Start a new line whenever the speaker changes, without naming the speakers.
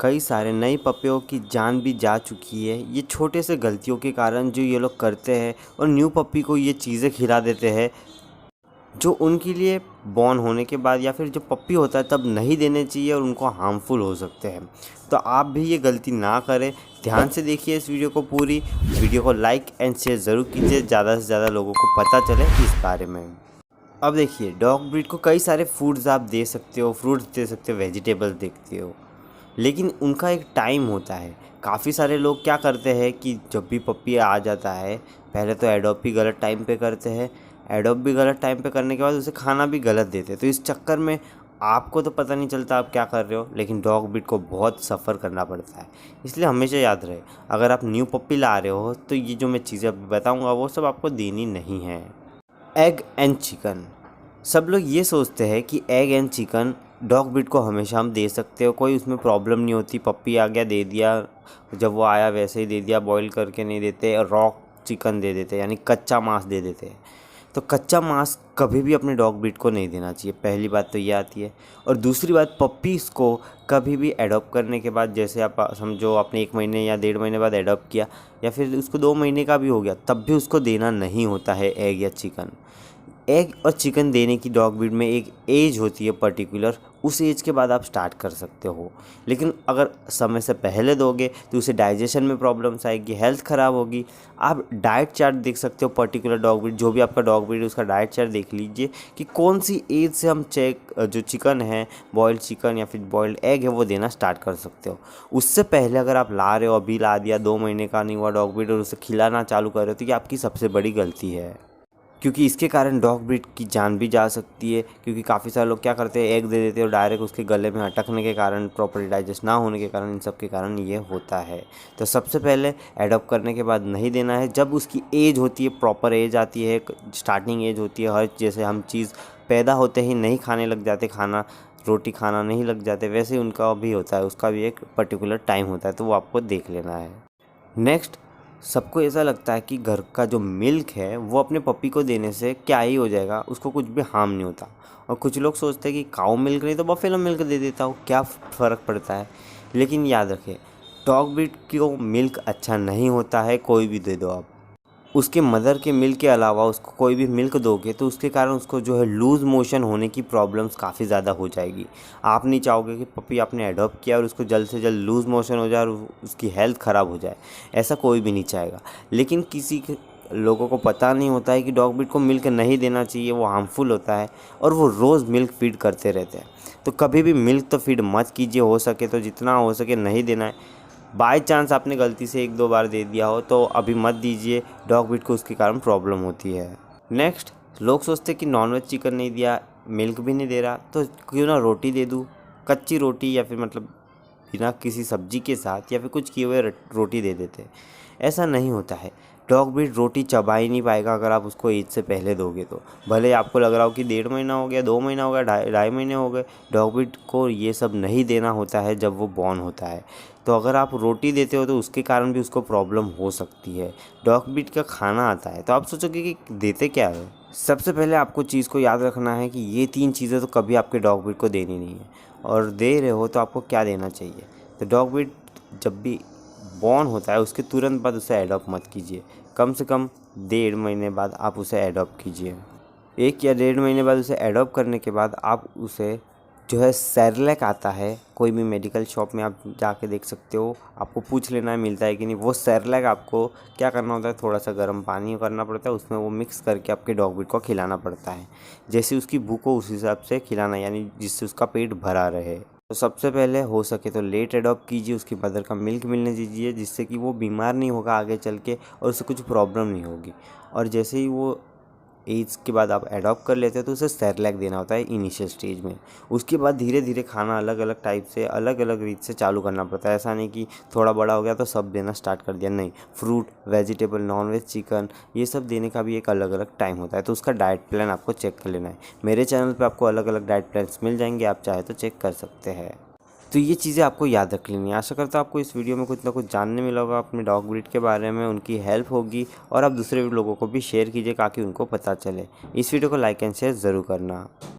कई सारे नए पपियों की जान भी जा चुकी है ये छोटे से गलतियों के कारण जो ये लोग करते हैं और न्यू पपी को ये चीज़ें खिला देते हैं जो उनके लिए बॉर्न होने के बाद या फिर जो पप्पी होता है तब नहीं देने चाहिए और उनको हार्मफुल हो सकते हैं। तो आप भी ये गलती ना करें, ध्यान से देखिए इस वीडियो को पूरी। वीडियो को लाइक एंड शेयर ज़रूर कीजिए, ज़्यादा से ज़्यादा लोगों को पता चले इस बारे में। अब देखिए, डॉग ब्रीड को कई सारे फूड्स आप दे सकते हो, फ्रूट्स दे सकते हो, वेजिटेबल्स देखते हो, लेकिन उनका एक टाइम होता है। काफ़ी सारे लोग क्या करते हैं कि जब भी पप्पी आ जाता है, पहले तो एडॉप्ट भी गलत टाइम पे करते हैं, एडॉप्ट भी गलत टाइम पे करने के बाद उसे खाना भी गलत देते हैं। तो इस चक्कर में आपको तो पता नहीं चलता आप क्या कर रहे हो, लेकिन डॉग ब्रीड को बहुत सफ़र करना पड़ता है। इसलिए हमेशा याद रहे, अगर आप न्यू पप्पी ला रहे हो तो ये जो मैं चीज़ें अभी बताऊँगा वो सब आपको देनी नहीं है। एग एंड चिकन, सब लोग ये सोचते हैं कि egg and chicken dog breed को हमेशा हम दे सकते हो, कोई उसमें प्रॉब्लम नहीं होती। पप्पी आ गया दे दिया, जब वो आया वैसे ही दे दिया, बॉईल करके नहीं देते, रॉ चिकन दे देते यानी कच्चा मांस दे देते हैं। तो कच्चा मांस कभी भी अपने डॉग ब्रीड को नहीं देना चाहिए, पहली बात तो ये आती है। और दूसरी बात, पप्पीज़ को कभी भी एडॉप्ट करने के बाद, जैसे आप समझो आपने 1 महीने या 1.5 महीने बाद एडॉप्ट किया या फिर उसको 2 महीने का भी हो गया, तब भी उसको देना नहीं होता है एग या चिकन। एग और चिकन देने की डॉग ब्रीड में एक एज होती है पर्टिकुलर, उस एज के बाद आप स्टार्ट कर सकते हो। लेकिन अगर समय से पहले दोगे तो उसे डाइजेशन में प्रॉब्लम्स आएगी, हेल्थ ख़राब होगी। आप डाइट चार्ट देख सकते हो, पर्टिकुलर डॉग ब्रीड जो भी आपका डॉग ब्रीड है उसका डाइट चार्ट देख लीजिए कि कौन सी एज से हम जो चिकन है, बॉयल्ड चिकन या फिर बॉयल्ड एग है वो देना स्टार्ट कर सकते हो। उससे पहले अगर आप ला रहे हो, अभी ला दिया, 2 महीने का नहीं हुआ डॉग ब्रीड और उसे खिलाना चालू कर रहे हो, तो ये आपकी सबसे बड़ी गलती है, क्योंकि इसके कारण डॉग ब्रीड की जान भी जा सकती है। क्योंकि काफ़ी सारे लोग क्या करते हैं, एग दे देते हैं और डायरेक्ट उसके गले में अटकने के कारण, प्रॉपर्ली डाइजेस्ट ना होने के कारण, इन सब के कारण ये होता है। तो सबसे पहले एडॉप्ट करने के बाद नहीं देना है। जब उसकी एज होती है, प्रॉपर एज आती है, स्टार्टिंग एज होती है, हर जैसे हम चीज़ पैदा होते ही नहीं खाने लग जाते, खाना रोटी खाना नहीं लग जाते, वैसे ही उनका भी होता है, उसका भी एक पर्टिकुलर टाइम होता है, तो वो आपको देख लेना है। नेक्स्ट, सबको ऐसा लगता है कि घर का जो मिल्क है वो अपने पपी को देने से क्या ही हो जाएगा, उसको कुछ भी हार्म नहीं होता। और कुछ लोग सोचते हैं कि काऊ मिल्क नहीं तो बफेलो मिल्क दे देता हूँ, क्या फ़र्क पड़ता है। लेकिन याद रखें, डॉग ब्रीड को मिल्क अच्छा नहीं होता है, कोई भी दे दो आप। उसके मदर के मिल्क के अलावा उसको कोई भी मिल्क दोगे तो उसके कारण उसको जो है लूज़ मोशन होने की प्रॉब्लम्स काफ़ी ज़्यादा हो जाएगी। आप नहीं चाहोगे कि पपी आपने एडॉप्ट किया और उसको जल्द से जल्द लूज़ मोशन हो जाए और उसकी हेल्थ ख़राब हो जाए, ऐसा कोई भी नहीं चाहेगा। लेकिन लोगों को पता नहीं होता है कि डॉग ब्रीड को मिल्क नहीं देना चाहिए, वो हार्मफुल होता है और वो रोज़ मिल्क फीड करते रहते हैं। तो कभी भी मिल्क तो फीड मत कीजिए, हो सके तो जितना हो सके नहीं देना है। बाय चांस आपने गलती से 1-2 बार दे दिया हो तो अभी मत दीजिए, डॉग ब्रीड को उसके कारण प्रॉब्लम होती है। नेक्स्ट, लोग सोचते कि नॉनवेज चिकन नहीं दिया, मिल्क भी नहीं दे रहा, तो क्यों ना रोटी दे दूँ, कच्ची रोटी या फिर मतलब बिना किसी सब्जी के साथ या फिर कुछ किए हुए रोटी दे देते। ऐसा नहीं होता है, डॉग ब्रीड रोटी चबा ही नहीं पाएगा अगर आप उसको ईद से पहले दोगे तो। भले आपको लग रहा हो कि 1.5 महीना हो गया, 2 महीना हो गया, ढाई महीने हो गए, डॉग ब्रीड को ये सब नहीं देना होता है जब वो बॉर्न होता है। तो अगर आप रोटी देते हो तो उसके कारण भी उसको प्रॉब्लम हो सकती है। डॉग ब्रीड का खाना आता है तो आप सोचोगे कि देते क्या है। सबसे पहले आपको चीज़ को याद रखना है कि ये 3 चीज़ें तो कभी आपके डॉग ब्रीड को देनी नहीं है, और दे रहे हो तो आपको क्या देना चाहिए। तो डॉग ब्रीड जब भी बॉर्न होता है उसके तुरंत बाद उसे एडॉप्ट मत कीजिए, कम से कम 1.5 महीने बाद आप उसे एडॉप्ट कीजिए। 1 या 1.5 महीने बाद उसे एडॉप्ट करने के बाद आप उसे जो है सेरेलैक आता है, कोई भी मेडिकल शॉप में आप जाके देख सकते हो, आपको पूछ लेना है मिलता है कि नहीं। वो सेरेलैक आपको क्या करना होता है, थोड़ा सा गर्म पानी करना पड़ता है, उसमें वो मिक्स करके आपके डॉग ब्रीड को खिलाना पड़ता है। जैसे उसकी भूख हो उस हिसाब से खिलाना, यानी जिससे उसका पेट भरा रहे। तो सबसे पहले हो सके तो लेट एडॉप्ट कीजिए, उसकी मदर का मिल्क मिलने दीजिए, जिससे कि वो बीमार नहीं होगा आगे चल के और उसे कुछ प्रॉब्लम नहीं होगी। और जैसे ही वो एज के बाद आप एडॉप्ट कर लेते हो तो उसे सेरेलैक देना होता है इनिशियल स्टेज में। उसके बाद धीरे धीरे खाना अलग अलग टाइप से, अलग अलग रीत से चालू करना पड़ता है। ऐसा नहीं कि थोड़ा बड़ा हो गया तो सब देना स्टार्ट कर दिया, नहीं। फ्रूट, वेजिटेबल, नॉनवेज, चिकन, ये सब देने का भी एक अलग अलग टाइम होता है, तो उसका डाइट प्लान आपको चेक कर लेना है। मेरे चैनल पर आपको अलग अलग डाइट प्लान्स मिल जाएंगे, आप चाहे तो चेक कर सकते हैं। तो ये चीज़ें आपको याद रख लेनी है। आशा करता हूँ आपको इस वीडियो में कुछ ना कुछ जानने मिला होगा अपने डॉग ब्रीड के बारे में, उनकी हेल्प होगी और आप दूसरे लोगों को भी शेयर कीजिए ताकि उनको पता चले। इस वीडियो को लाइक एंड शेयर ज़रूर करना।